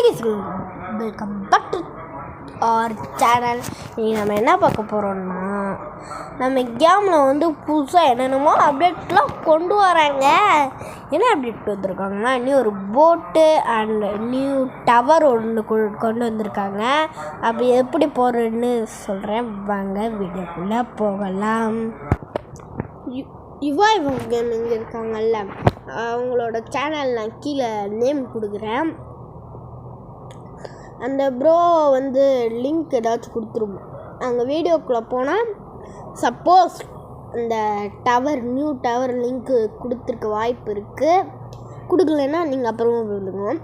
Guys, welcome back to our channel. இன்றைக்கி நம்ம என்ன பார்க்க போகிறோம்னா, நம்ம கேமில் புதுசாக என்னென்னமோ அப்டேட்லாம் கொண்டு வராங்க. என்ன அப்டேட் வந்திருக்காங்கன்னா, இன்னும் ஒரு போட்டு அண்ட் நியூ டவர் ஒன்று கொண்டு வந்திருக்காங்க. அப்படி எப்படி போகிறேன்னு சொல்கிறேன், வாங்க வீடியோக்குள்ளே போகலாம். இவங்க இங்கே இருக்காங்கல்ல, அவங்களோட சேனல் நான் கீழே நேம் கொடுக்குறேன். அந்த ப்ரோ லிங்க் ஏதாச்சும் கொடுத்துருவோம். அங்கே வீடியோக்குள்ளே போனால் சப்போஸ் அந்த நியூ டவர் லிங்க்கு கொடுத்துருக்க வாய்ப்பு இருக்குது. கொடுக்கலன்னா நீங்கள் அப்புறமா விடுங்க.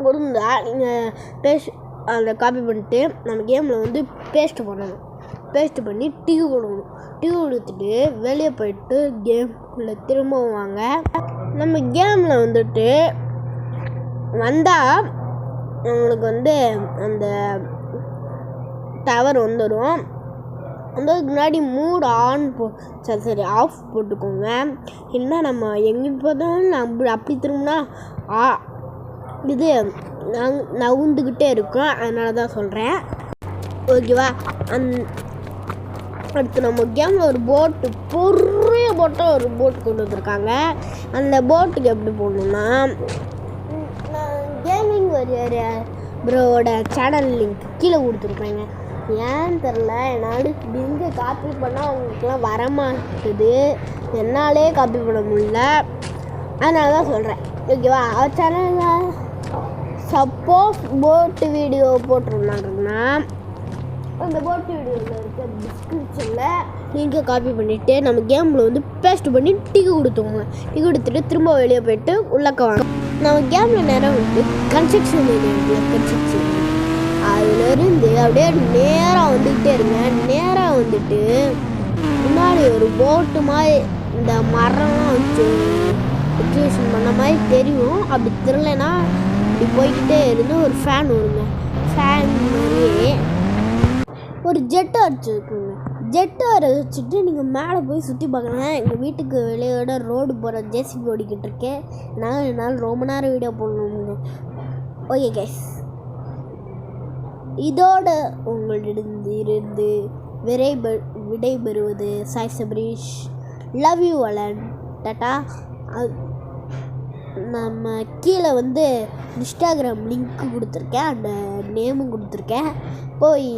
கொடுந்தா நீங்கள் அதை காப்பி பண்ணிட்டு நம்ம கேமில் பேஸ்ட் பண்ணணும். பேஸ்ட் பண்ணி டிவி கொடுக்கணும். டிவி கொடுத்துட்டு வெளியே போயிட்டு கேம்குள்ளே திரும்பவும் வாங்க. நம்ம கேமில் வந்தால் உங்களுக்கு அந்த டவர் வந்துடும். அதுக்கு முன்னாடி மூட் ஆன் சரி ஆஃப் போட்டுக்கோங்க. இல்லைன்னா நம்ம எங்கே போதாலும் அப்படி திரும்பினா இது நவுந்துக்கிட்டே இருக்கும். அதனால தான் சொல்கிறேன், ஓகேவா? அடுத்து நம்ம கேமில் ஒரு போட்டு பெரிய போட்டால் ஒரு போட்டு கொண்டு வந்திருக்காங்க. அந்த போட்டுக்கு எப்படி போடணுன்னா, கேமிங் வாரியர் ப்ரோவோட சேனல் லிங்க் கீழே கொடுத்துருப்பேங்க. ஏன்னு தெரில, என்னால் லிங்கை காப்பி பண்ணால் அவங்களுக்குலாம் வரமாட்டுது. என்னாலே காப்பி பண்ண முடியல. அதனால தான் சொல்கிறேன், ஓகேவா? அவர் சேனலில் சப்போஸ் போட்டு வீடியோ போட்டிருந்தாங்கன்னா, அந்த போட்டு வீடியோவில் இருக்க டிஸ்கிரிப்ஷனில் லிங்கை காப்பி பண்ணிவிட்டு நம்ம கேமில் பேஸ்ட் பண்ணி டிக்கெட் கொடுத்துக்கோங்க. டிக்கெட் கொடுத்துட்டு திரும்ப வெளியே போய்ட்டு உள்ளக்க வாங்க. நம்ம கேமில் நேரம் கன்ஸ்ட்ரக்ஷன் கன்ஸ்ட்ரக்ஷன் அதுலேருந்து அப்படியே நேராக வந்துக்கிட்டே இருங்க. நேராக முன்னாடி ஒரு போட்டு மாதிரி இந்த மரம்லாம் வச்சு எக்ஸிபிஷன் பண்ண மாதிரி தெரியும். அப்படி தெரியலனா இப்படி போய்கிட்டே இருந்து ஒரு ஃபேன் வருங்க. ஃபேன் மாதிரியே ஒரு ஜெட்டை வச்சுருக்குங்க. ஜெட்டை வச்சுட்டு நீங்கள் மேலே போய் சுற்றி பார்க்கலாம். எங்கள் வீட்டுக்கு வெளியோட ரோடு போகிற ஜேசிபி ஓடிக்கிட்டு இருக்கேன். என்னால் ரொம்ப நேரம் வீடியோ போடணுங்க. ஓகே கைஸ், இதோட உங்களிடமிருந்து விடைபெறுவது சாய் சபரீஷ். லவ் யூ அலன், டாட்டா. நம்ம கீழே இன்ஸ்டாகிராம் லிங்க்கு கொடுத்துருக்கேன், அந்த நேமும் கொடுத்துருக்கேன். போய்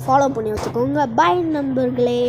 ஃபாலோ பண்ணி வச்சுக்கோங்க. பாய் நண்பர்களே.